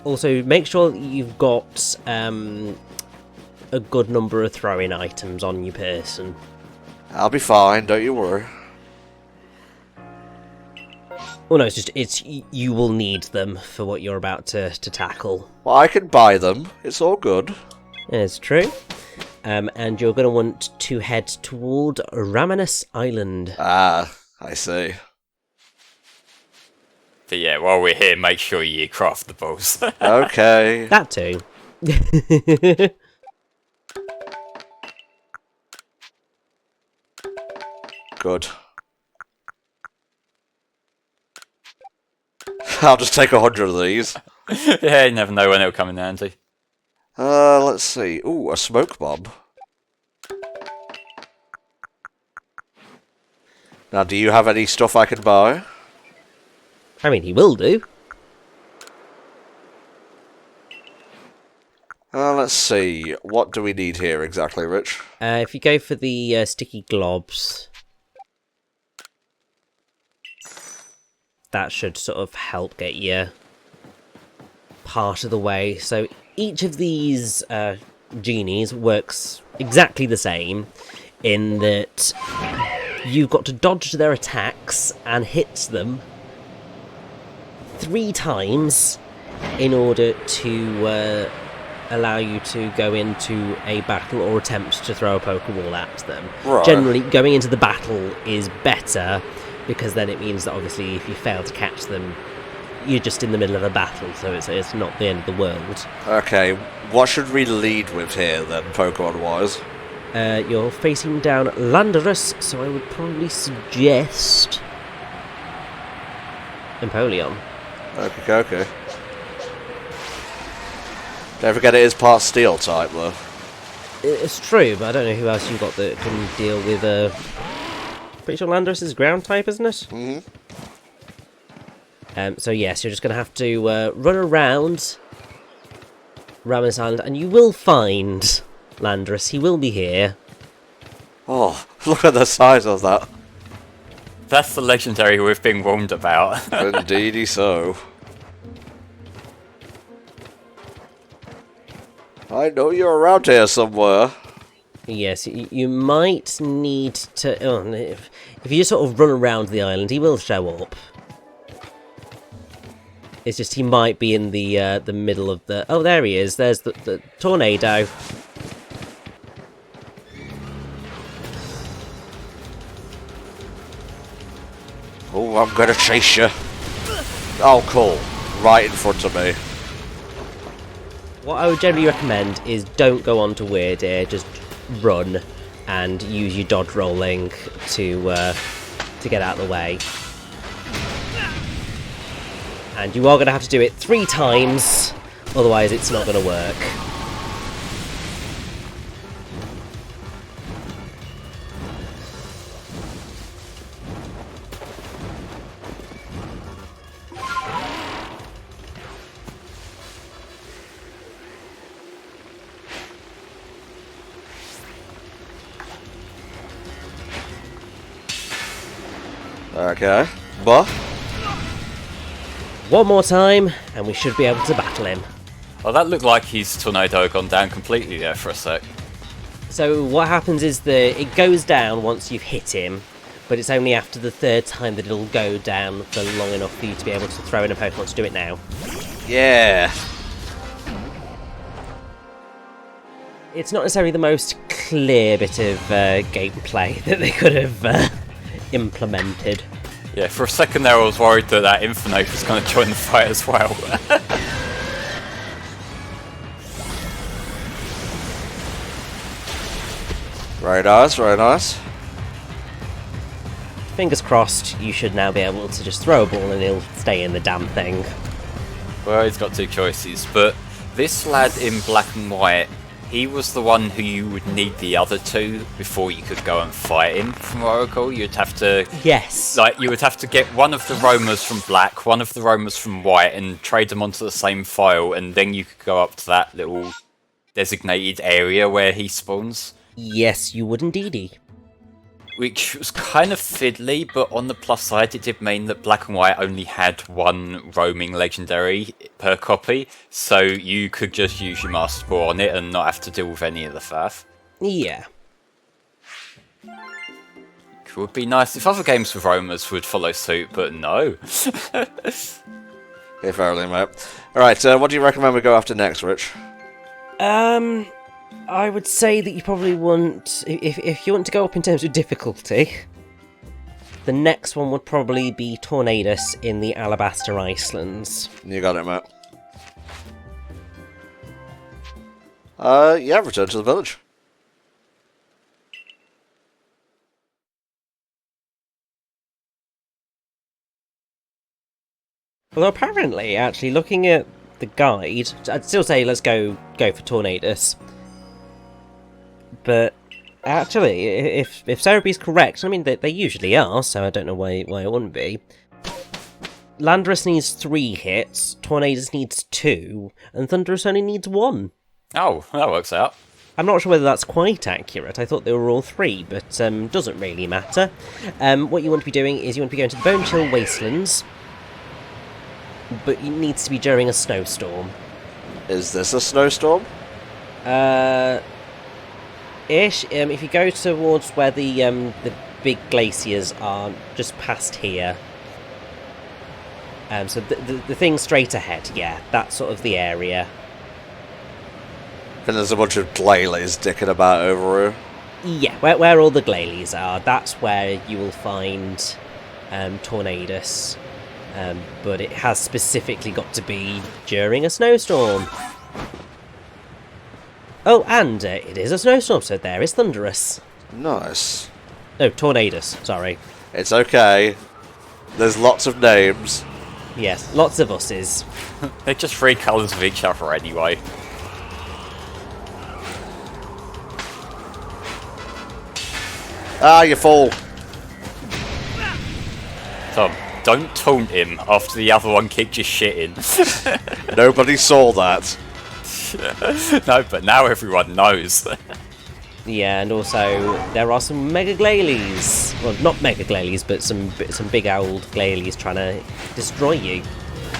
Also, make sure that you've got a good number of throwing items on your person. I'll be fine, don't you worry. Well, no, it's you will need them for what you're about to tackle. Well, I can buy them. It's all good. It's true. And you're going to want to head toward Ramanus Island. Ah, I see. But yeah, while we're here, make sure you craft the balls. Okay. That too. Good. I'll just take 100 of these. Yeah, you never know when it'll come in handy. Let's see. Ooh, a smoke bomb. Now, do you have any stuff I can buy? I mean, he will do. Let's see. What do we need here exactly, Rich? If you go for the sticky globs, that should sort of help get you part of the way. So each of these genies works exactly the same in that you've got to dodge their attacks and hit them 3 times in order to allow you to go into a battle or attempt to throw a Pokeball at them. Right. Generally, going into the battle is better, because then it means that obviously if you fail to catch them, you're just in the middle of a battle, so it's not the end of the world. Okay, what should we lead with here then, Pokemon-wise? You're facing down Landorus, so I would probably suggest Empoleon. Okay. Don't forget it is part steel type though. It's true, but I don't know who else you've got that can deal with pretty sure Landorus is ground type, isn't it? Mm-hmm. So yes, you're just going to have to run around Ramanus Island, and you will find Landorus. He will be here. Oh, look at the size of that. That's the legendary we've been warned about. Indeedy so. I know you're around here somewhere. Yes, you might need to... Oh, if you just sort of run around the island, he will show up. It's just he might be in the middle of the... Oh, there he is. There's the tornado. Oh, I'm gonna chase you. Oh, cool. Right in front of me. What I would generally recommend is don't go on to Weird Ear, just run and use your dodge rolling to get out of the way. And you are going to have to do it 3 times, otherwise it's not going to work. Okay. But? One more time, and we should be able to battle him. Well, that looked like his tornado had gone down completely there for a sec. So what happens is it goes down once you've hit him, but it's only after the 3rd time that it'll go down for long enough for you to be able to throw in a Pokemon to do it now. Yeah. It's not necessarily the most clear bit of gameplay that they could have implemented. Yeah, for a second there I was worried that Infinite was going to join the fight as well. Very nice, very nice. Fingers crossed, you should now be able to just throw a ball and he'll stay in the damn thing. Well, he's got 2 choices, but this lad in black and white, he was the one who you would need the other 2 before you could go and fight him, from what I recall. You'd have to... Yes. Like, you would have to get one of the roamers from black, one of the roamers from white, and trade them onto the same file, and then you could go up to that little designated area where he spawns. Yes, you would indeedy. which was kind of fiddly, but on the plus side it did mean that Black and White only had one roaming legendary per copy, so you could just use your Master Ball on it and not have to deal with any of the faff. Yeah. It would be nice if other games with roamers would follow suit, but no. If only, mate. Alright, what do you recommend we go after next, Rich? I would say that you probably want, if you want to go up in terms of difficulty, the next one would probably be Tornadus in the Alabaster Icelands. You got it, mate. Yeah, return to the village. Although apparently, actually, looking at the guide, I'd still say let's go for Tornadus. But actually, if Cerebee's correct, I mean they usually are, so I don't know why it wouldn't be. Landorus needs 3 hits, Tornadus needs 2, and Thundurus only needs 1. Oh, that works out. I'm not sure whether that's quite accurate. I thought they were all 3, but doesn't really matter. What you want to be doing is you want to be going to the Bone Chill Wastelands, but it needs to be during a snowstorm. Is this a snowstorm? Ish. If you go towards where the big glaciers are, just past here. So the thing straight ahead, yeah, that's sort of the area. And there's a bunch of Glailies dicking about over here. Yeah, where all the Glailies are, that's where you will find Tornadus. But it has specifically got to be during a snowstorm. Oh, and it is a snowstorm, so there is Thundurus. Nice. No, Tornadus, sorry. It's okay. There's lots of names. Yes, lots of us's. They're just 3 colours of each other anyway. Ah, you fool. Tom, don't taunt him after the other one kicked your shit in. Nobody saw that. No, but now everyone knows. Yeah, and also there are some Mega Glailies. Well, not Mega Glailies, but some big old Glailies trying to destroy you.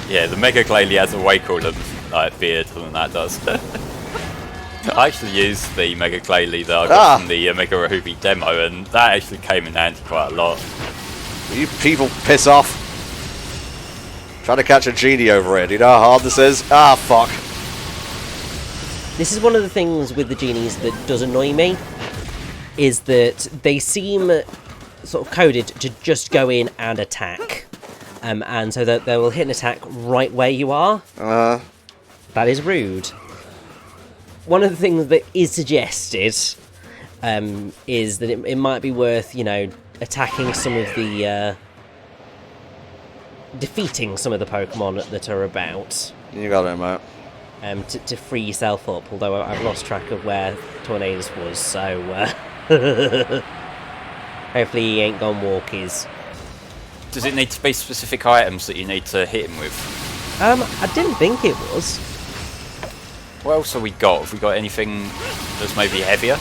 Yeah, the Mega Glalie has a way cooler beard than that does. I actually used the Mega Glalie that I got from the Mega Rahubi demo, and that actually came in handy quite a lot. You people piss off. Trying to catch a genie over here. Do you know how hard this is? Ah, fuck. This is one of the things with the genies that does annoy me, is that they seem sort of coded to just go in and attack. And so that they will hit an attack right where you are. That is rude. One of the things that is suggested is that it might be worth, you know, attacking some of the... defeating some of the Pokemon that are about. You got it, mate. To free yourself up, although I've lost track of where Tornadus was, so hopefully he ain't gone walkies. Does it need to be specific items that you need to hit him with? I didn't think it was. What else have we got? Have we got anything that's maybe heavier?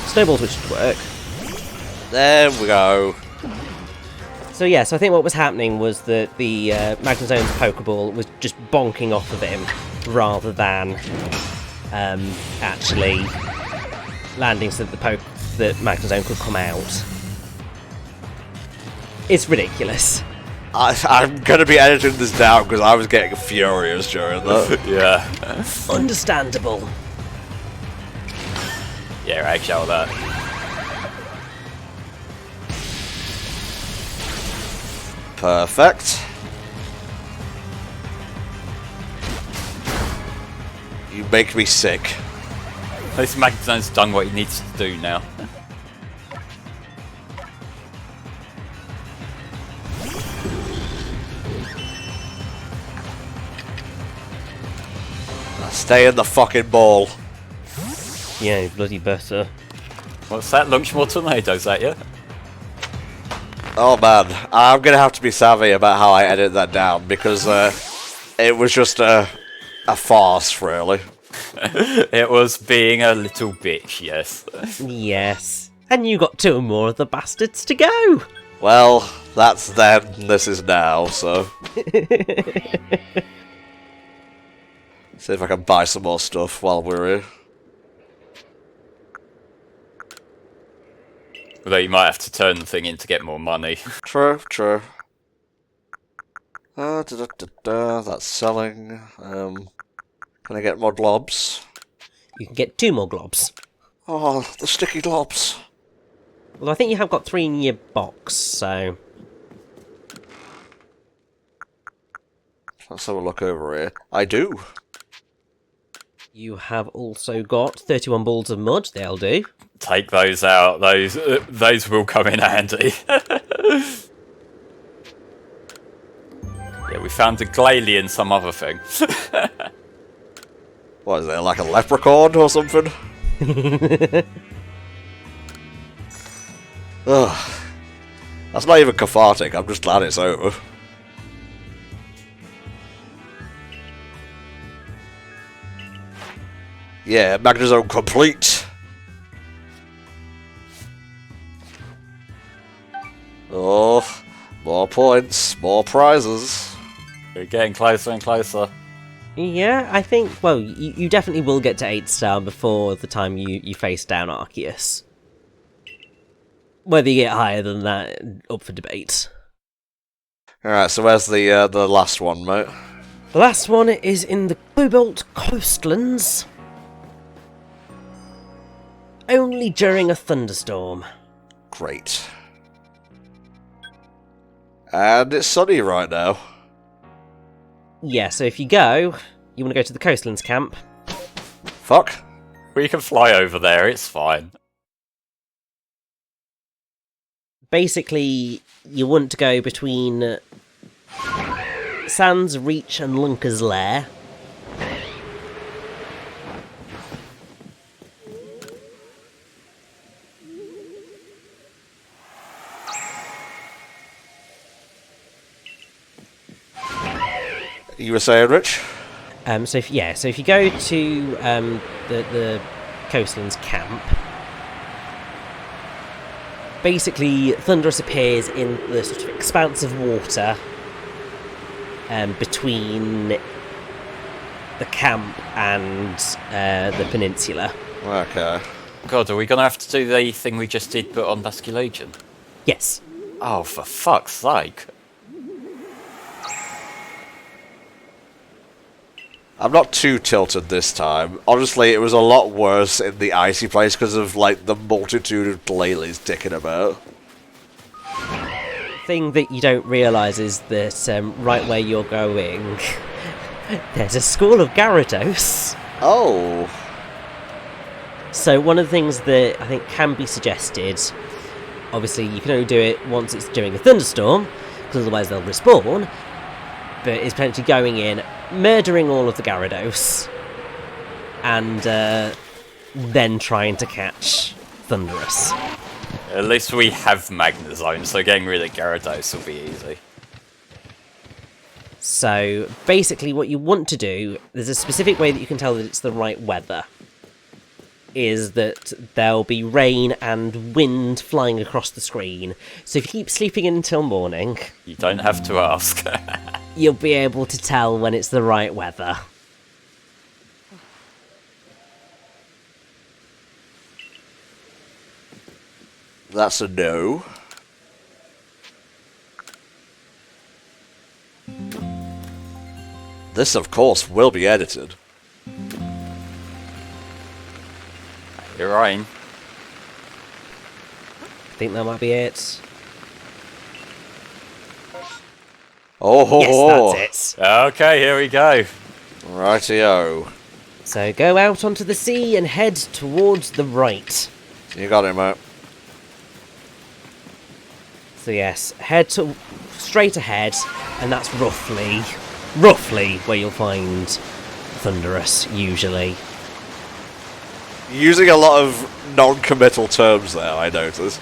Snowballs, which should work. There we go. So yeah, so I think what was happening was that the Magnezone's Pokeball was just bonking off of him, rather than actually landing so that the Magnezone could come out. It's ridiculous. I'm going to be editing this down because I was getting furious during that. Yeah. Understandable. Yeah, eggshell that. Perfect. You make me sick. This Magnezone's done what he needs to do now. Stay in the fucking ball. Yeah, you bloody better. What's that? Launch more tornadoes at you? Oh man, I'm gonna have to be savvy about how I edit that down because it was just a farce, really. It was being a little bitch, yes. Yes. And you got 2 more of the bastards to go! Well, that's then, this is now, so... See if I can buy some more stuff while we're here. Although you might have to turn the thing in to get more money. True, true. That's selling. Can I get more globs? You can get 2 more globs. Oh, the sticky globs. Well, I think you have got 3 in your box, so... Let's have a look over here. I do. You have also got 31 balls of mud, they'll do. Take those out, those will come in handy. Yeah, we found a glalie and some other thing. What is it, like a leprechaun or something? Ugh. That's not even cathartic, I'm just glad it's over. Yeah, Magnezone complete! Oh, more points, more prizes. We're getting closer and closer. Yeah, I think, well, you definitely will get to 8 star before the time you face down Arceus. Whether you get higher than that, up for debate. Alright, so where's the last one, mate? The last one is in the Cobalt Coastlands. Only during a thunderstorm. Great. And it's sunny right now. Yeah, so if you go, you want to go to the Coastlands camp. Fuck. We can fly over there, it's fine. Basically, you want to go between Sans, Reach and Lunker's Lair. You were saying, Rich? So if you go to the Coastlands camp, basically Thundurus appears in the sort of expanse of water between the camp and the peninsula. Okay. God, are we gonna have to do the thing we just did but on Basculation? Yes. Oh, for fuck's sake. I'm not too tilted this time. Honestly, it was a lot worse in the icy place because of, like, the multitude of glalies dicking about. Thing that you don't realise is that right where you're going, there's a school of Gyarados. Oh. So one of the things that I think can be suggested, obviously you can only do it once it's during a thunderstorm, because otherwise they'll respawn, but is potentially going in, murdering all of the Gyarados, and then trying to catch Thundurus. At least we have Magnezone, so getting rid of Gyarados will be easy. So basically what you want to do, there's a specific way that you can tell that it's the right weather, is that there'll be rain and wind flying across the screen. So if you keep sleeping in until morning... You don't have to ask. You'll be able to tell when it's the right weather. That's a no. This, of course, will be edited. You're right. I think that might be it. Oh ho ho! Yes, that's it. Okay, here we go. Rightio. So go out onto the sea and head towards the right. You got it, mate. So yes, head to straight ahead, and that's roughly where you'll find Thundurus, usually. Using a lot of non-committal terms there, I noticed.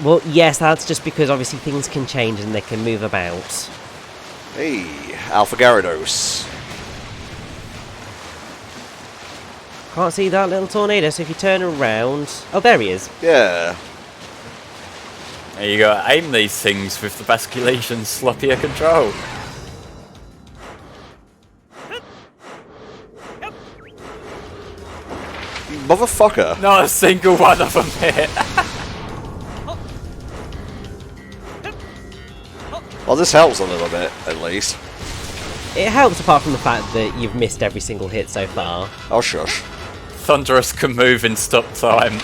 Well, yes, that's just because obviously things can change and they can move about. Hey, Alpha Gyarados. Can't see that little Tornadus if you turn around. Oh, there he is. Yeah. You gotta aim these things with the basculation sloppier control. Motherfucker. Not a single one of them hit. Well, this helps a little bit, at least. It helps apart from the fact that you've missed every single hit so far. Oh, shush. Thundurus can move in stop time.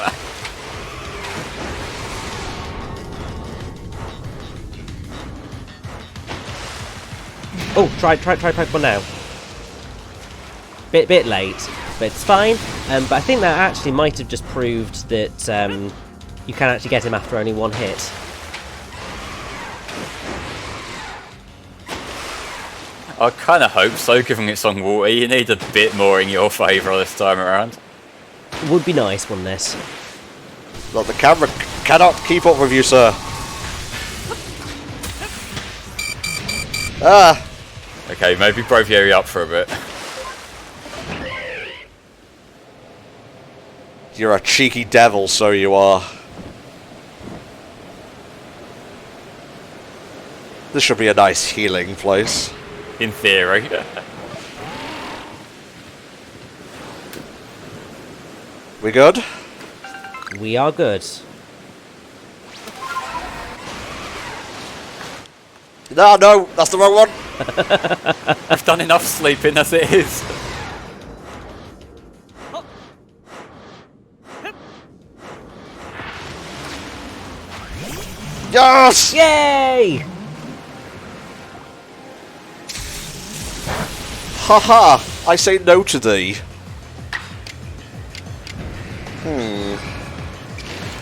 Oh, try Pokemon now. Bit late, but it's fine. But I think that actually might have just proved that you can actually get him after only one hit. I kind of hope so, given it's on water. You need a bit more in your favour this time around. Would be nice, wouldn't it? Look, the camera cannot keep up with you, sir. Ah! Okay, maybe Braviary up for a bit. You're a cheeky devil, so you are. This should be a nice healing place. In theory. We good? We are good. No, that's the wrong one. I've done enough sleeping as it is. Yes! Yay! Haha! I say no to thee.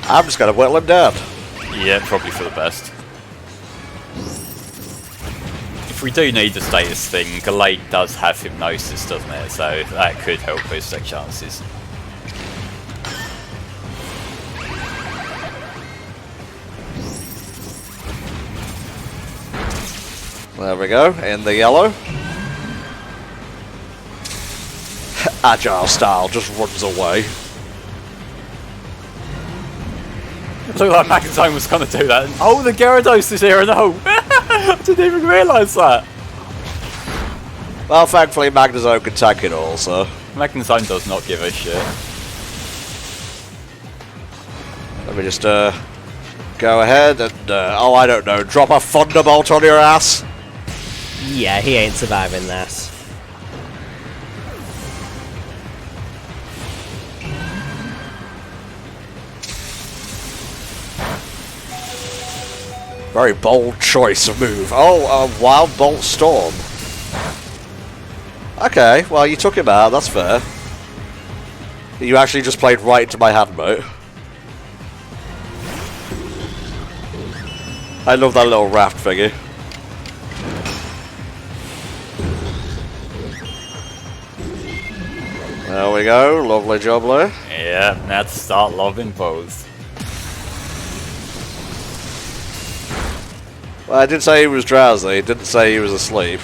I'm just gonna whittle him down. Yeah, probably for the best. If we do need the status thing, Gallade does have Hypnosis, doesn't it? So that could help boost their chances. There we go, in the yellow. Agile style just runs away. It looked like Magazine was going to do that. Oh, the Gyarados is here and oh! I didn't even realise that. Well, thankfully Magnezone can tank it all, so... Magazine does not give a shit. Let me just, go ahead and, oh, I don't know, drop a Thunderbolt on your ass? Yeah, he ain't surviving that. Very bold choice of move. Oh, a Wild Bolt Storm. Okay, well, you took him out, that's fair. You actually just played right into my hand, mate. I love that little raft thingy. There we go, lovely jubbly. Yeah, now to start lobbing both. Well, I didn't say he was drowsy, didn't say he was asleep.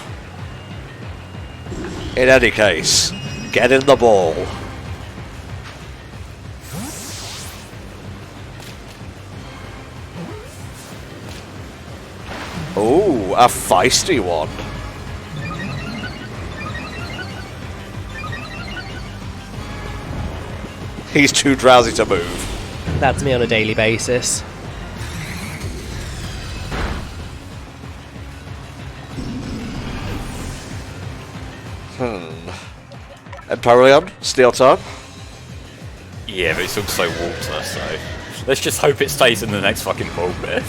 In any case, get in the ball. Ooh, a feisty one. He's too drowsy to move. That's me on a daily basis. Empoleon, Steel type. Yeah, but it's also water, so... Let's just hope it stays in the next fucking ball bit.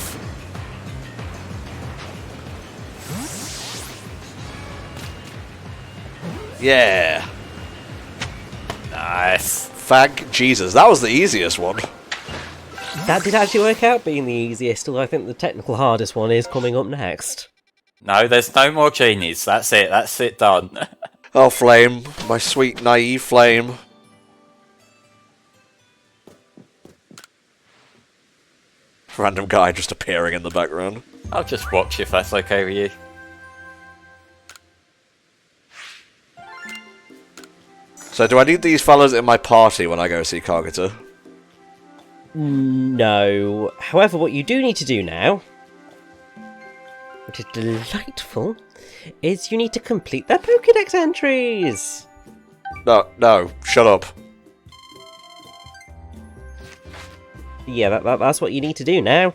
Yeah. Nice. Thank Jesus. That was the easiest one. That did actually work out being the easiest, although I think the technical hardest one is coming up next. No, there's no more genies. That's it, done. Oh, Flame. My sweet, naive Flame. Random guy just appearing in the background. I'll just watch if that's okay with you. So do I need these fellas in my party when I go see Kagita? No. However, what you do need to do now, which is delightful, is you need to complete their Pokédex entries! No, shut up. Yeah, that's what you need to do now.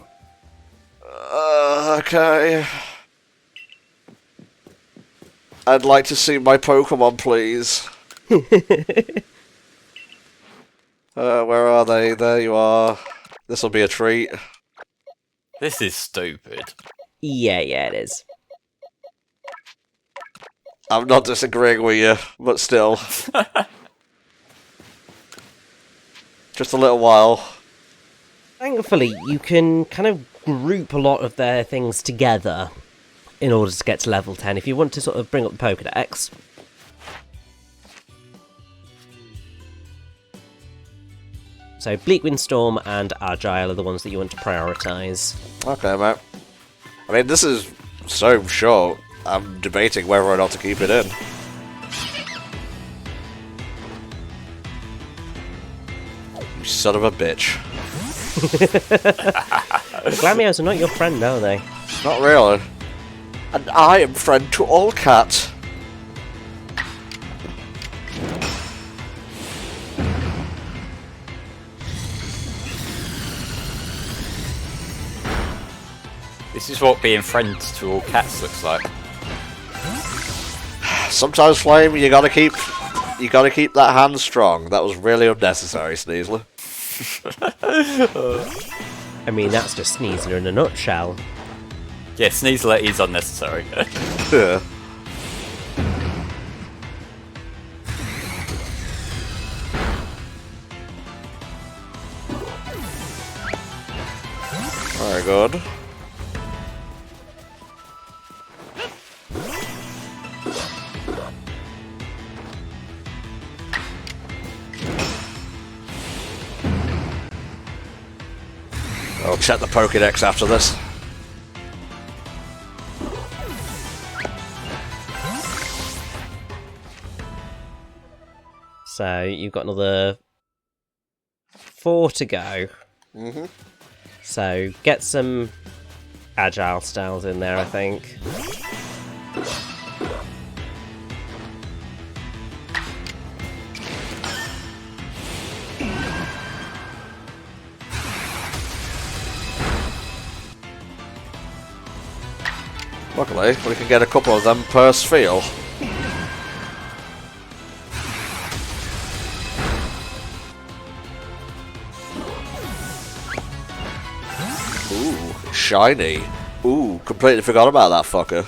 Okay. I'd like to see my Pokemon, please. Where are they? There you are. This'll be a treat. This is stupid. Yeah, it is. I'm not disagreeing with you, but still. Just a little while. Thankfully, you can kind of group a lot of their things together in order to get to level 10 if you want to sort of bring up the Pokédex. So Bleak Windstorm and Agile are the ones that you want to prioritise. Okay, mate. I mean, this is so short. I'm debating whether or not to keep it in. You son of a bitch. Glamios are not your friend, are they? Not really. And I am friend to all cats. This is what being friends to all cats looks like. Sometimes, Flame, you gotta keep that hand strong. That was really unnecessary, Sneasler. I mean, that's just Sneasler in a nutshell. Yeah, Sneasler is unnecessary. Yeah. Very good. I'll check the Pokédex after this. So you've got another 4 to go. Mm-hmm. So get some Agile styles in there, I think. Luckily, we can get a couple of them per sphere. Ooh, shiny. Ooh, completely forgot about that fucker.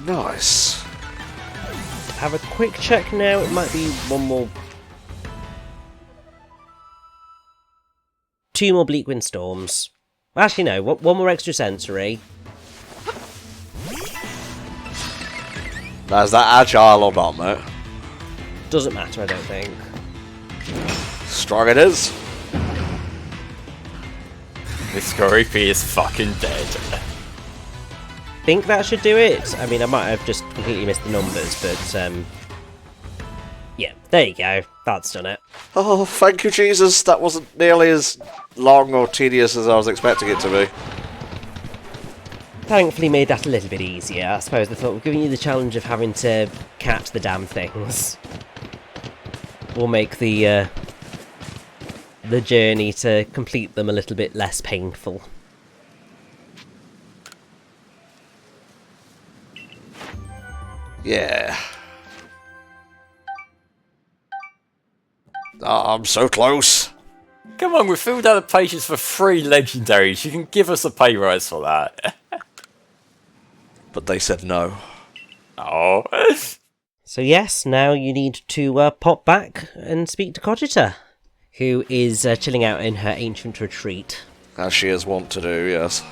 Nice. Have a quick check now. It might be one more. 2 more Bleak Windstorms. Actually, no. One more extra sensory. Now, is that agile or not, mate? Doesn't matter, I don't think. Strong it is. This Scorpy is fucking dead. Think that should do it. I mean, I might have just completely missed the numbers, but yeah, there you go. That's done it. Oh, thank you, Jesus. That wasn't nearly as long or tedious as I was expecting it to be. Thankfully made that a little bit easier. I suppose they thought, giving you the challenge of having to catch the damn things will make the journey to complete them a little bit less painful. Yeah. Oh, I'm so close. Come on, we filled out the pages for 3 legendaries. You can give us a pay rise for that. But they said no. Oh. So yes, now you need to pop back and speak to Cogita, who is chilling out in her ancient retreat. As she is wont to do, yes.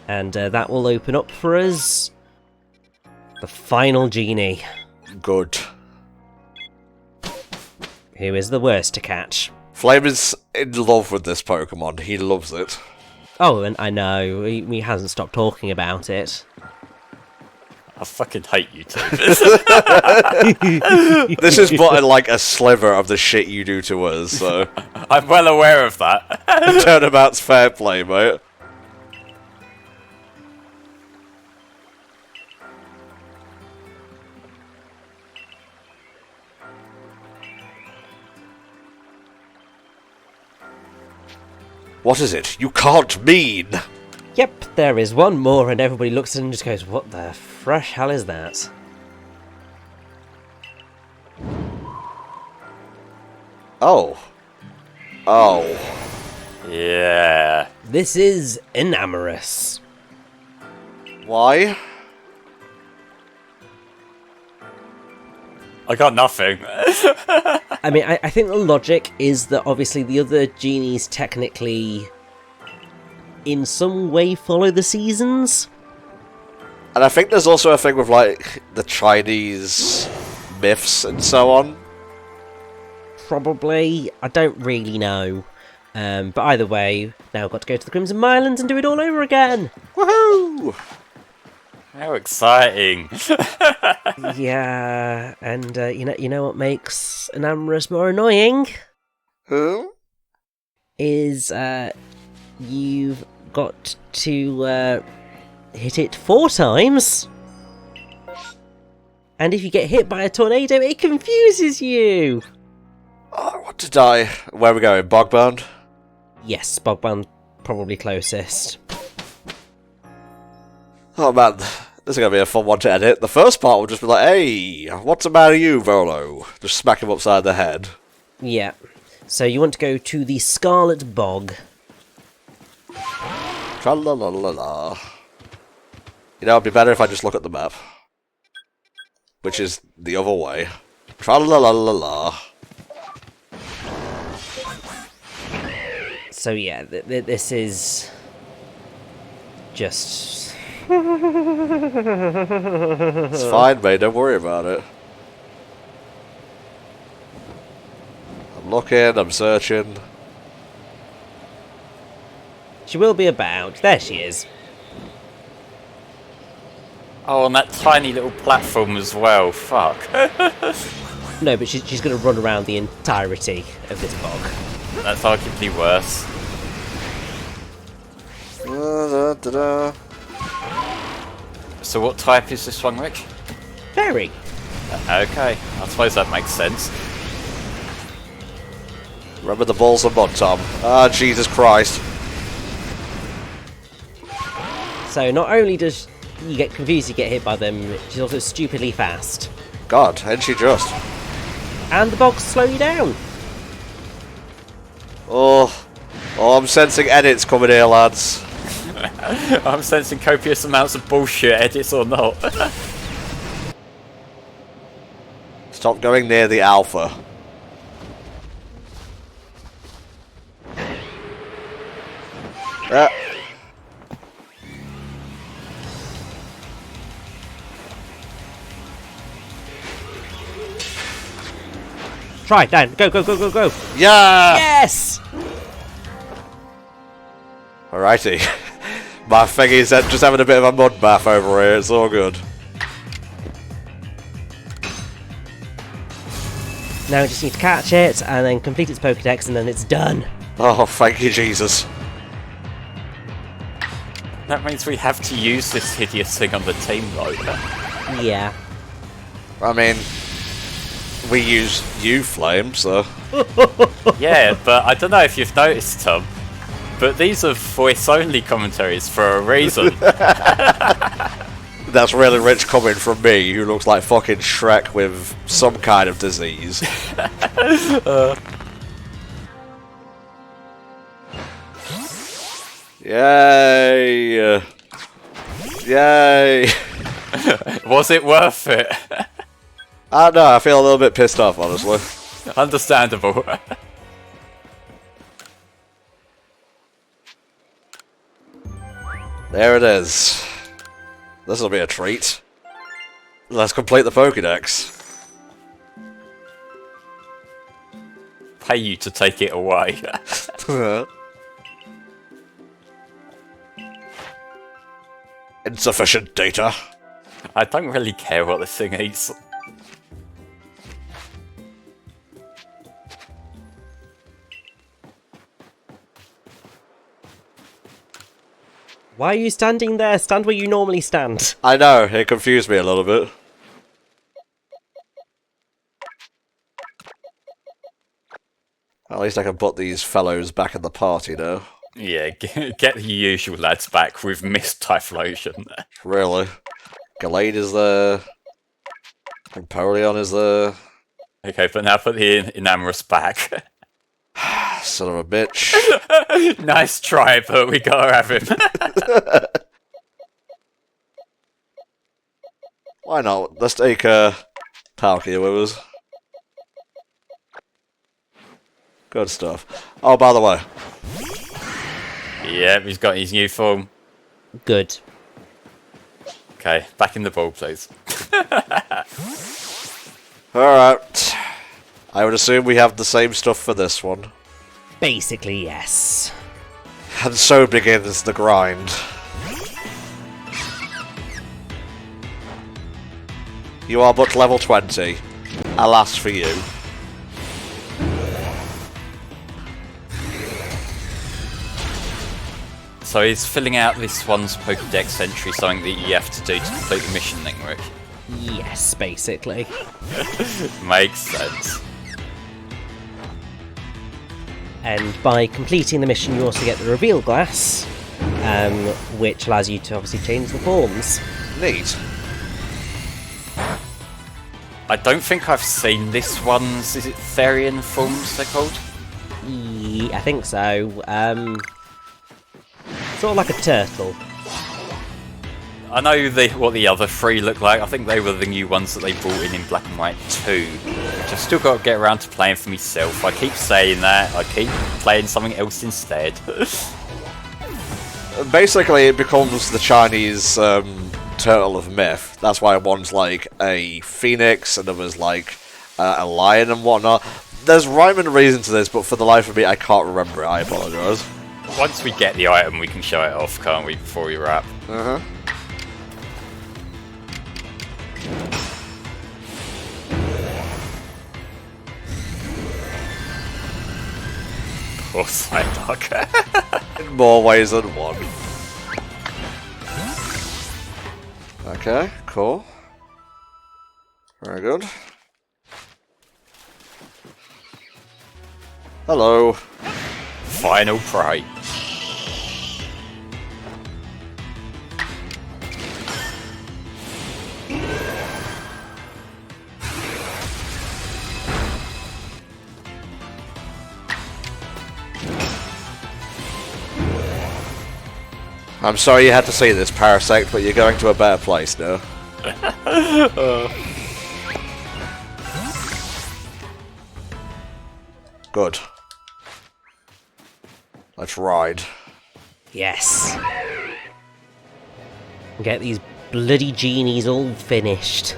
And that will open up for us the final genie. Good. Who is the worst to catch? Flame is in love with this Pokemon. He loves it. Oh, and I know, he hasn't stopped talking about it. I fucking hate you two. This is but like a sliver of the shit you do to us, so... I'm well aware of that. Turnabout's fair play, mate. What is it? You can't mean! Yep, there is one more, and everybody looks at it and just goes, what the fresh hell is that? Oh. Oh. Yeah. This is Enamorus. Why? I got nothing. I mean, I think the logic is that obviously the other genies technically, in some way, follow the seasons. And I think there's also a thing with, like, the Chinese myths and so on. Probably. I don't really know. But either way, now I've got to go to the Crimson Islands and do it all over again. Woohoo! How exciting. Yeah, and you know what makes Enamorus more annoying? Who? Is you've got to hit it 4 times. And if you get hit by a tornado, it confuses you. Oh, I want to die. Where are we going? Bogbound? Yes, Bogbound probably closest. Oh man, this is going to be a fun one to edit. The first part will just be like, hey, what's the matter you, Volo? Just smack him upside the head. Yeah. So you want to go to the Scarlet Bog. Tra-la-la-la-la. You know, it'd be better if I just look at the map. Which is the other way. Tra-la-la-la-la. So yeah, this is just... It's fine, mate, don't worry about it. I'm looking, I'm searching. She will be about. There she is. Oh, on that tiny little platform as well. Fuck. No, but she's going to run around the entirety of this bog. That's arguably worse. Da-da-da-da. So what type is this one, Rick? Fairy. Okay, I suppose that makes sense. Remember the balls of mud, Tom. Ah, Jesus Christ. So not only does you get confused, you get hit by them, she's also stupidly fast. God, ain't she just? And the bogs slow you down. Oh, I'm sensing edits coming here, lads. I'm sensing copious amounts of bullshit, edits or not. Stop going near the alpha. Try, down. Go, go, go, go, go. Yeah! Yes! Alrighty. My thingy's just having a bit of a mud bath over here, it's all good. Now we just need to catch it, and then complete its Pokédex, and then it's done. Oh, thank you, Jesus. That means we have to use this hideous thing on the team, though. Yeah. I mean, we use you, Flame, so... Yeah, but I don't know if you've noticed, Tom, but these are voice-only commentaries for a reason. That's really rich coming from me, who looks like fucking Shrek with some kind of disease. Yay! Yay! Was it worth it? I don't know, I feel a little bit pissed off, honestly. Understandable. There it is. This'll be a treat. Let's complete the Pokédex. pay you to take it away. Insufficient data. I don't really care what this thing eats. Why are you standing there? Stand where you normally stand. I know, it confused me a little bit. At least I can put these fellows back in the party now. Yeah, get the usual lads back with missed Typhlosion. Really. Gallade is there. Empoleon is there. Okay, but now put the Enamorus back. Son of a bitch. Nice try, but we gotta have him. Why not? Let's take Palkia with us. Good stuff. Oh, by the way. Yep, he's got his new form. Good. Okay, back in the ball, please. Alright. I would assume we have the same stuff for this one. Basically, yes. And so begins the grind. You are but level 20. Alas for you. So is filling out this one's Pokédex entry something that you have to do to complete the mission thing, Rick? Yes, basically. Makes sense. And by completing the mission, you also get the reveal glass, which allows you to obviously change the forms. Neat. I don't think I've seen this one's, is it Therian forms they're called? I think so. Sort of like a turtle. I know what the other three look like. I think they were the new ones that they brought in Black and White 2, which I've still got to get around to playing for myself. I keep saying that. I keep playing something else instead. Basically, it becomes the Chinese turtle of myth. That's why one's like a phoenix, another's like a lion and whatnot. There's rhyme and reason to this, but for the life of me, I can't remember it. I apologise. Once we get the item, we can show it off, can't we, before we wrap? Uh-huh. Poor Psyduck. In more ways than one. Okay, cool. Very good. Hello. Final prey. I'm sorry you had to see this, Parasect, but you're going to a better place now. Good. Let's ride. Yes. Get these bloody genies all finished.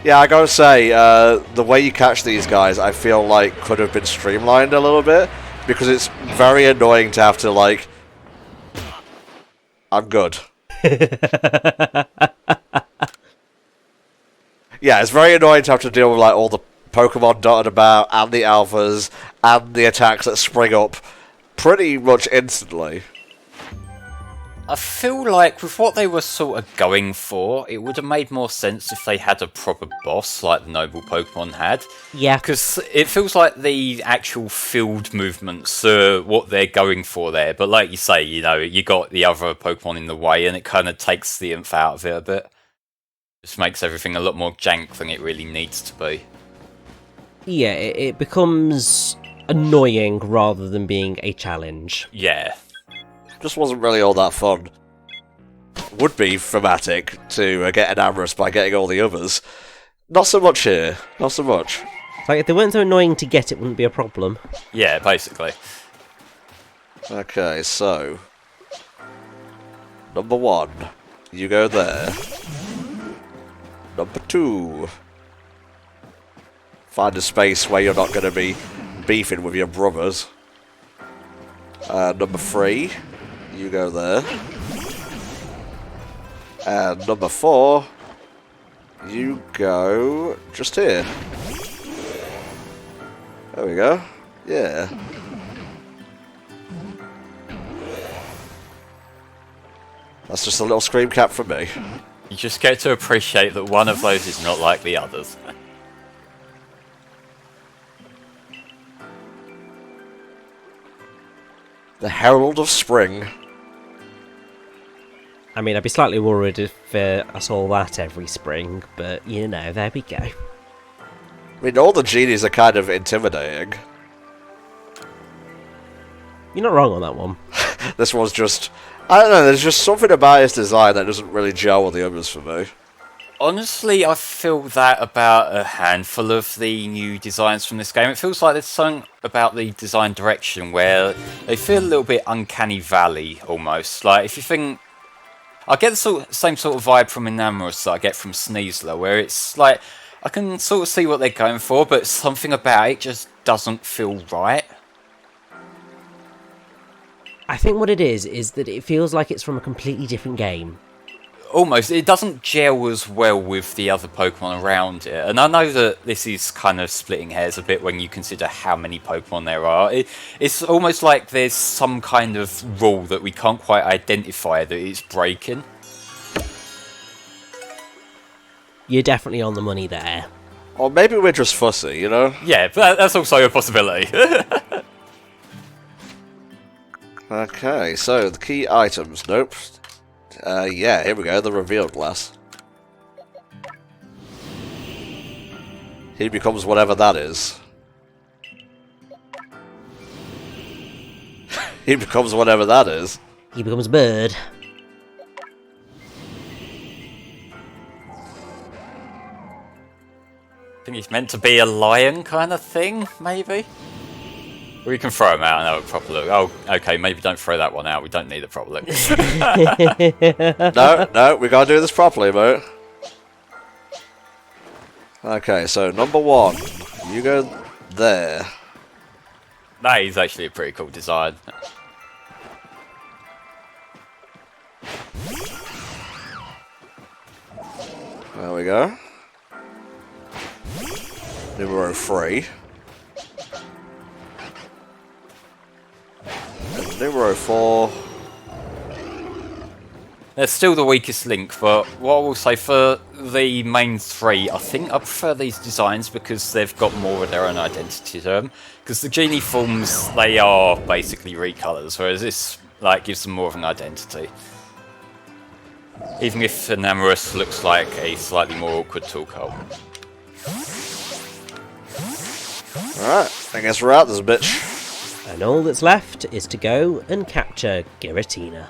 Yeah, I gotta say, the way you catch these guys, I feel like could have been streamlined a little bit, because it's very annoying to have to, like... I'm good. Yeah, it's very annoying to have to deal with, like, all the Pokemon dotted about, and the alphas, and the attacks that spring up pretty much instantly. I feel like with what they were sort of going for, it would have made more sense if they had a proper boss like the Noble Pokemon had. Yeah. Because it feels like the actual field movements are what they're going for there. But like you say, you know, you got the other Pokemon in the way and it kind of takes the oomph out of it a bit. Just makes everything a lot more jank than it really needs to be. Yeah, it becomes annoying rather than being a challenge. Yeah. Just wasn't really all that fun. Would be thematic to get Enamorus by getting all the others. Not so much here. Not so much. Like, if they weren't so annoying to get, it wouldn't be a problem. Yeah, basically. Okay, so... Number 1. You go there. Number 2. Find a space where you're not going to be beefing with your brothers. Number 3, you go there. And number 4, you go just here. There we go. Yeah. That's just a little scream cap from me. You just get to appreciate that one of those is not like the others. The Herald of Spring. I mean, I'd be slightly worried if I saw that every spring, but you know, there we go. I mean, all the genies are kind of intimidating. You're not wrong on that one. This one's just... I don't know, there's just something about its design that doesn't really gel with the others for me. Honestly, I feel that about a handful of the new designs from this game. It feels like there's something about the design direction where they feel a little bit uncanny valley, almost. Like, if you think... I get the same sort of vibe from Enamorus that I get from Sneasler, where it's like, I can sort of see what they're going for, but something about it just doesn't feel right. I think what it is that it feels like it's from a completely different game. Almost. It doesn't gel as well with the other Pokemon around it. And I know that this is kind of splitting hairs a bit when you consider how many Pokemon there are. It's almost like there's some kind of rule that we can't quite identify that it's breaking. You're definitely on the money there. Or maybe we're just fussy, you know? Yeah, but that's also a possibility. Okay, so the key items. Nope. Yeah, here we go, the revealed glass. He becomes whatever that is. He becomes whatever that is. He becomes a bird. I think he's meant to be a lion kind of thing, maybe? We can throw him out and have a proper look. Oh, okay, maybe don't throw that one out. We don't need a proper look. No, we gotta do this properly, mate. Okay, so number 1. You go there. That is actually a pretty cool design. There we go. Number 3. And number 4. They're still the weakest link, but what I will say for the main 3, I think I prefer these designs because they've got more of their own identity to them. Because the genie forms, they are basically recolors, whereas this gives them more of an identity. Even if Enamorus looks like a slightly more awkward toolcult. Alright, I guess we're out this bitch. And all that's left is to go and capture Giratina.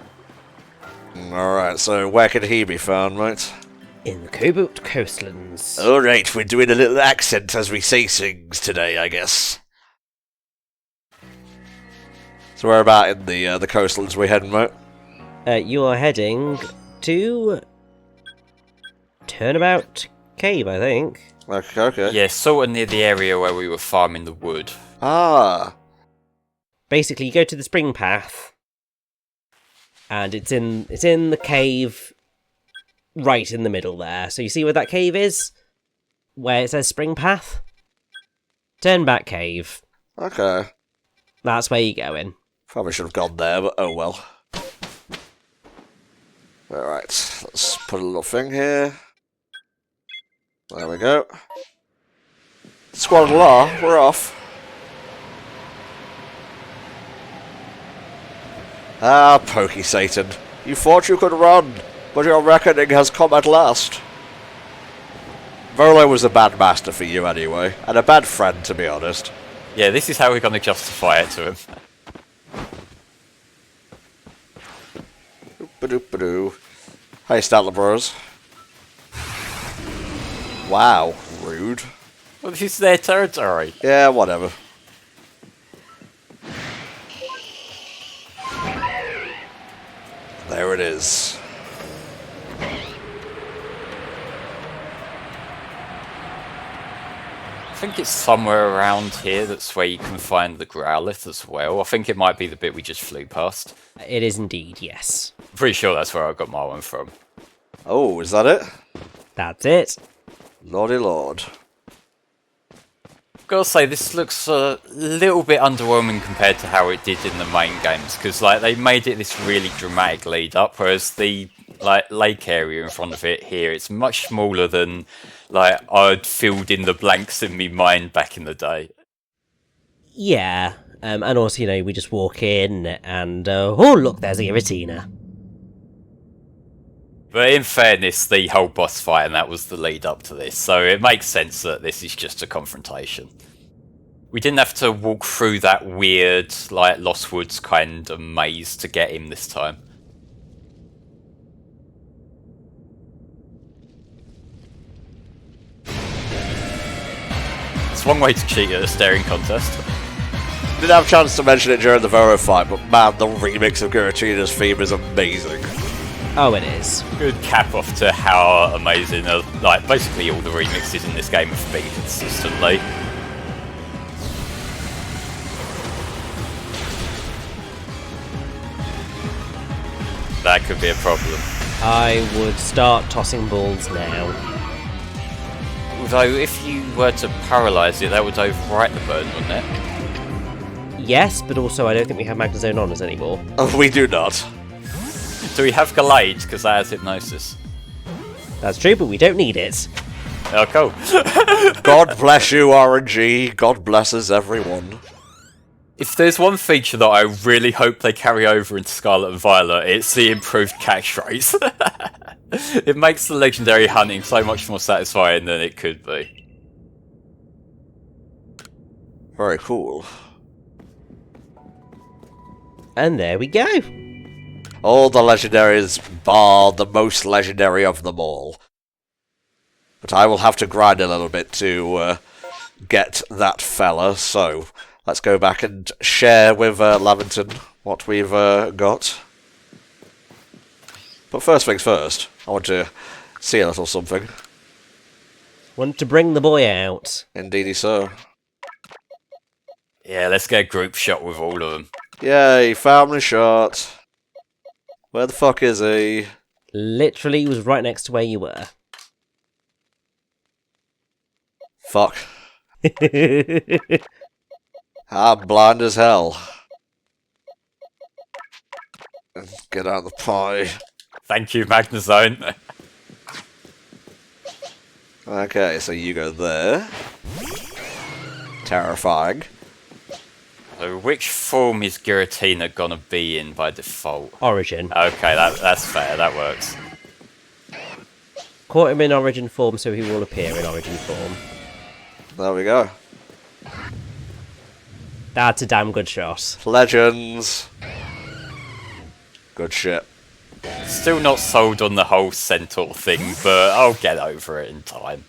Alright, so where can he be found, mate? In the Cobalt Coastlands. Alright, we're doing a little accent as we say things today, I guess. So where about in the coastlands we heading, mate? You are heading to Turnabout Cave, I think. Okay. Yeah, sort of near the area where we were farming the wood. Ah. Basically, you go to the spring path, and it's in the cave right in the middle there. So you see where that cave is? Where it says spring path? Turnabout Cave. Okay. That's where you're going. Probably should have gone there, but oh well. Alright, let's put a little thing here. There we go. Squad Law, we're off. Ah, Pokey Satan. You thought you could run, but your reckoning has come at last. Volo was a bad master for you anyway, and a bad friend, to be honest. Yeah, this is how we're going to justify it to him. Ba-doop-ba-doo. Hey, Statler Bros. Wow, rude. Well, this is their territory. Yeah, whatever. There it is. think it's somewhere around here. That's where you can find the Growlithe as well. I think it might be the bit we just flew past. It is indeed, yes. I'm pretty sure that's where I got my one from. Oh, is that it? That's it. Lordy lord. Gotta say, this looks a little bit underwhelming compared to how it did in the main games, because like they made it this really dramatic lead up, whereas the like lake area in front of it here, it's much smaller than like I'd filled in the blanks in me mind back in the day. Yeah, and also, you know, we just walk in and, oh look, there's a Giratina. But in fairness, the whole boss fight and that was the lead up to this, so it makes sense that this is just a confrontation. We didn't have to walk through that weird, like, Lost Woods kind of maze to get him this time. It's one way to cheat at a staring contest. Didn't have a chance to mention it during the Vero fight, but man, the remix of Giratina's theme is amazing. Oh, it is. Good cap off to how amazing, like, basically all the remixes in this game have been consistently. That could be a problem. I would start tossing balls now. Although, if you were to paralyse it, that would overwrite the burn, wouldn't it? Yes, but also I don't think we have Magnezone on us anymore. We do not. Do we have Gallade? Because that has Hypnosis. That's true, but we don't need it. Oh, cool. God bless you, RNG. God blesses everyone. If there's one feature that I really hope they carry over into Scarlet and Violet, it's the improved catchphrase. It makes the legendary hunting so much more satisfying than it could be. Very cool. And there we go. All the legendaries bar the most legendary of them all. But I will have to grind a little bit to get that fella, so let's go back and share with Lavington what we've got. But first things first, I want to see a little something. Want to bring the boy out. Indeedy so. Yeah, let's get a group shot with all of them. Yay, family shot. Where the fuck is he? Literally was right next to where you were. Fuck. I'm blind as hell. Get out of the pie. Thank you, Magnezone. Okay, so you go there. Terrifying. So which form is Giratina gonna be in by default? Origin. Okay, that's fair, that works. Caught him in Origin form, so he will appear in Origin form. There we go. That's a damn good shot. Legends. Good shit. Still not sold on the whole centaur thing, but I'll get over it in time.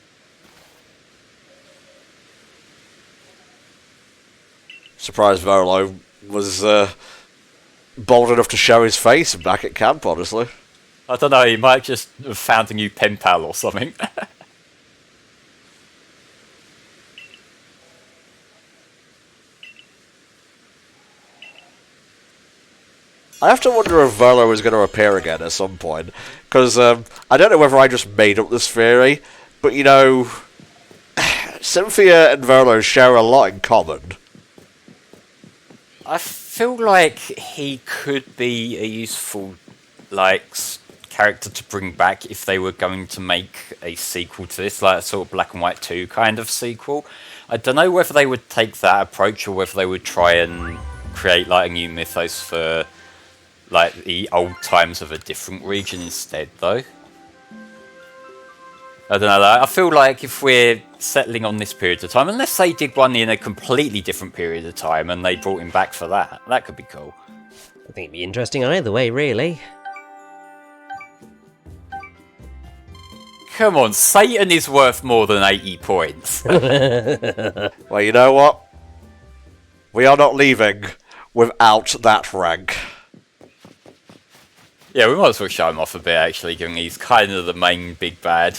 Surprised Verlo was bold enough to show his face back at camp, honestly. I don't know, he might just have found a new pen pal or something. I have to wonder if Verlo is going to appear again at some point. Because I don't know whether I just made up this theory, but you know, Cynthia and Verlo share a lot in common. I feel like he could be a useful, like, character to bring back if they were going to make a sequel to this, like a sort of Black and White 2 kind of sequel. I don't know whether they would take that approach or whether they would try and create, like, a new mythos for, like, the old times of a different region instead, though. I don't know, I feel like if we're settling on this period of time, unless they did one in a completely different period of time and they brought him back for that, that could be cool. I think it'd be interesting either way, really. Come on, Satan is worth more than 80 points. Well, you know what? We are not leaving without that rank. Yeah, we might as well show him off a bit, actually, given he's kind of the main big bad.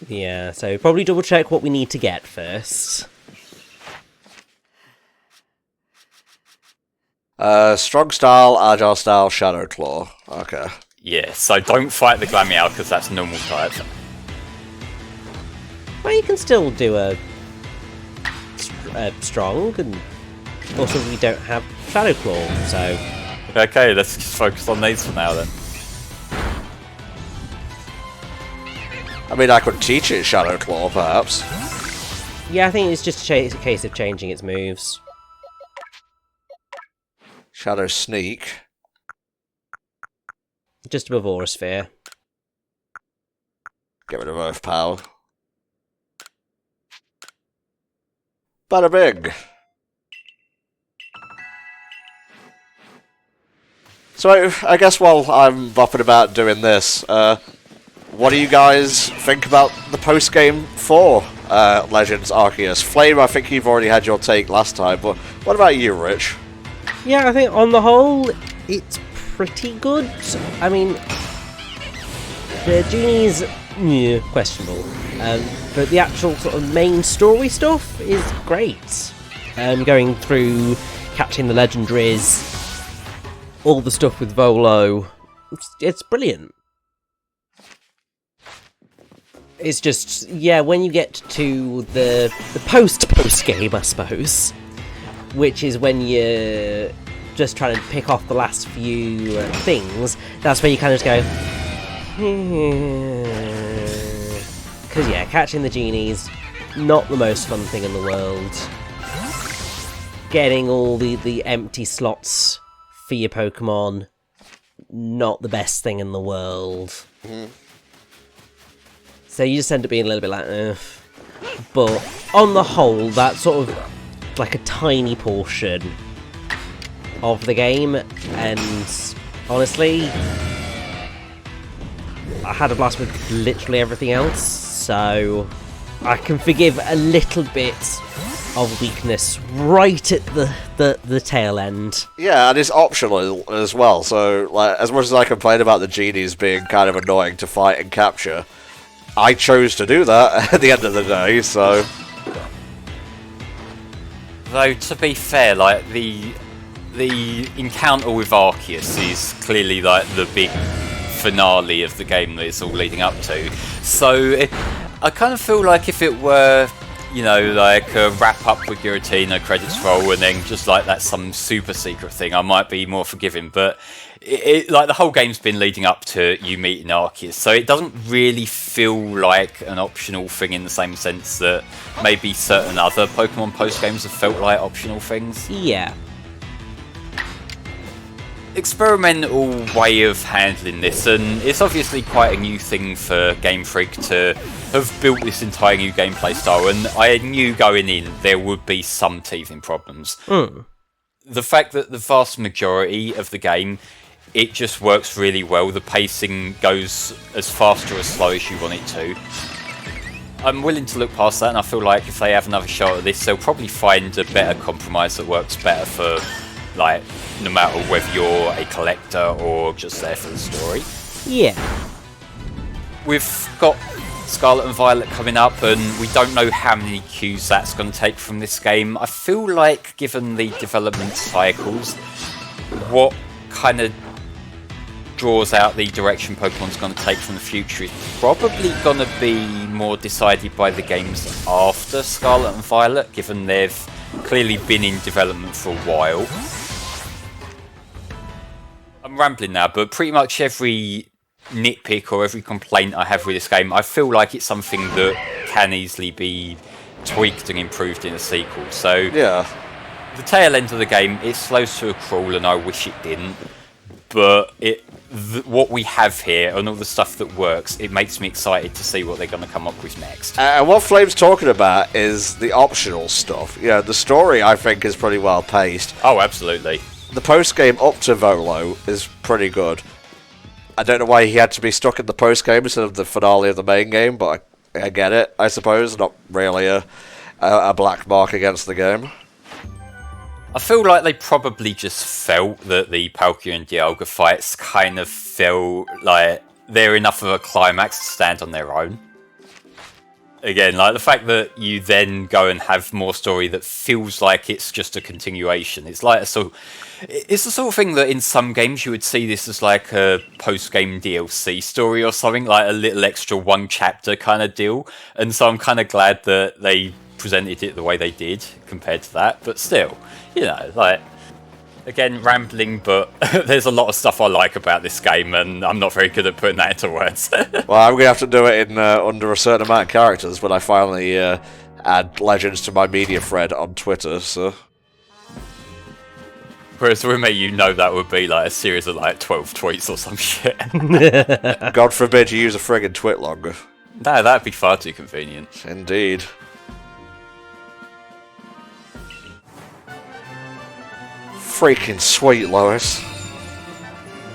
Yeah, so probably double check what we need to get first. Strong style, agile style, shadow claw. Okay. Yeah, so don't fight the Glameow because that's normal type. Well, you can still do a strong, and also we don't have shadow claw, so... Okay, let's just focus on these for now then. I mean, I could teach it shadow claw, perhaps. Yeah, I think it's just a case of changing its moves. Shadow sneak. Just above Aura Sphere. Get rid of Earth Power. Bada big. So, I guess while I'm bopping about doing this, what do you guys think about the post-game for Legends Arceus? Flame, I think you've already had your take last time, but what about you, Rich? Yeah, I think on the whole, it's pretty good. I mean, the genie's questionable, but the actual sort of main story stuff is great. Going through catching the Legendaries, all the stuff with Volo, it's brilliant. It's just, yeah, when you get to the post game, I suppose, which is when you're just trying to pick off the last few things, that's where you kind of just go, because yeah, catching the genies, not the most fun thing in the world. Getting all the empty slots for your Pokemon, not the best thing in the world. Mm-hmm. So you just end up being a little bit like, ugh. But on the whole, that's sort of like a tiny portion of the game, and honestly, I had a blast with literally everything else, so I can forgive a little bit of weakness right at the tail end. Yeah, and it's optional as well, so like, as much as I complain about the genies being kind of annoying to fight and capture, I chose to do that at the end of the day, so... Though, to be fair, like, the encounter with Arceus is clearly, like, the big finale of the game that it's all leading up to. So, I kind of feel like if it were, you know, like a wrap-up with Giratina, credits roll, and then just, like, that's some super secret thing, I might be more forgiving, but... like, the whole game's been leading up to you meeting Arceus, so it doesn't really feel like an optional thing in the same sense that maybe certain other Pokemon post-games have felt like optional things. Yeah. Experimental way of handling this, and it's obviously quite a new thing for Game Freak to have built this entire new gameplay style, and I knew going in there would be some teething problems. The fact that the vast majority of the game, it just works really well. The pacing goes as fast or as slow as you want it to. I'm willing to look past that, and I feel like if they have another shot at this, they'll probably find a better compromise that works better for, like, no matter whether you're a collector or just there for the story. Yeah. We've got Scarlet and Violet coming up, and we don't know how many cues that's going to take from this game. I feel like, given the development cycles, what kind of draws out the direction Pokemon's going to take from the future is probably going to be more decided by the games after Scarlet and Violet, given they've clearly been in development for a while. I'm rambling now, but pretty much every nitpick or every complaint I have with this game, I feel like it's something that can easily be tweaked and improved in a sequel. So Yeah. the tail end of the game, it slows to a crawl, and I wish it didn't. But what we have here and all the stuff that works, it makes me excited to see what they're going to come up with next. And what Flame's talking about is the optional stuff. You know, the story, I think, is pretty well paced. Oh, absolutely. The post-game up to Volo is pretty good. I don't know why he had to be stuck in the post-game instead of the finale of the main game, but I get it, I suppose. Not really a black mark against the game. I feel like they probably just felt that the Palkia and Dialga fights kind of felt like they're enough of a climax to stand on their own. again, like the fact that you then go and have more story that feels like it's just a continuation. It's like it's the sort of thing that in some games you would see this as like a post-game DLC story or something, like a little extra one chapter kind of deal. And so I'm kind of glad that they presented it the way they did compared to that. But still, you know, like, again, rambling, but there's a lot of stuff I like about this game, and I'm not very good at putting that into words. Well, I'm going to have to do it in under a certain amount of characters when I finally add Legends to my media thread on Twitter, so... Whereas with me, you know that would be like a series of like 12 tweets or some shit. God forbid you use a friggin' twit longer. No, that'd be far too convenient. Indeed. Freaking sweet, Lois.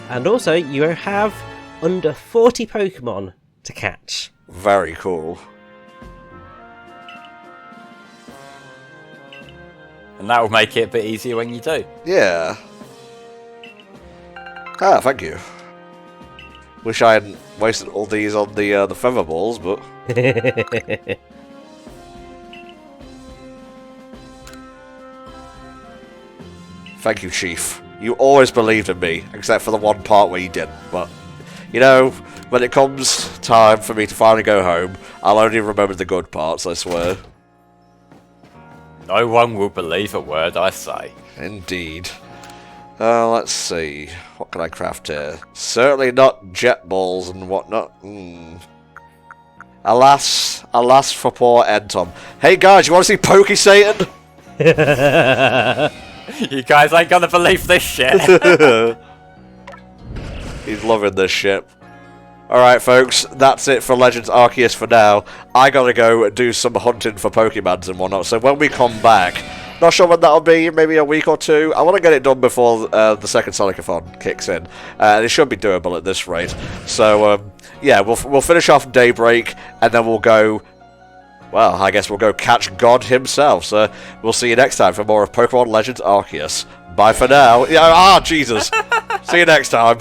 And also, you have under 40 Pokemon to catch. Very cool. And that will make it a bit easier when you do. Yeah. Ah, thank you. Wish I hadn't wasted all these on the feather balls, but... Thank you, Chief. You always believed in me, except for the one part where you didn't. But, you know, when it comes time for me to finally go home, I'll only remember the good parts, I swear. No one will believe a word I say. Indeed. Let's see. What can I craft here? Certainly not jet balls and whatnot. Alas for poor Entom. Hey guys, you want to see Poke Satan? You guys ain't gonna believe this shit. He's loving this shit. Alright folks, that's it for Legends Arceus for now. I gotta go do some hunting for Pokemons and whatnot, so when we come back, not sure when that'll be, maybe a week or two. I want to get it done before the second Sonic-a-thon kicks in. And it should be doable at this rate. So, yeah, we'll finish off Daybreak, and then we'll go... Well, I guess we'll go catch God himself. So, we'll see you next time for more of Pokemon Legends Arceus. Bye for now. Yeah, Jesus. See you next time.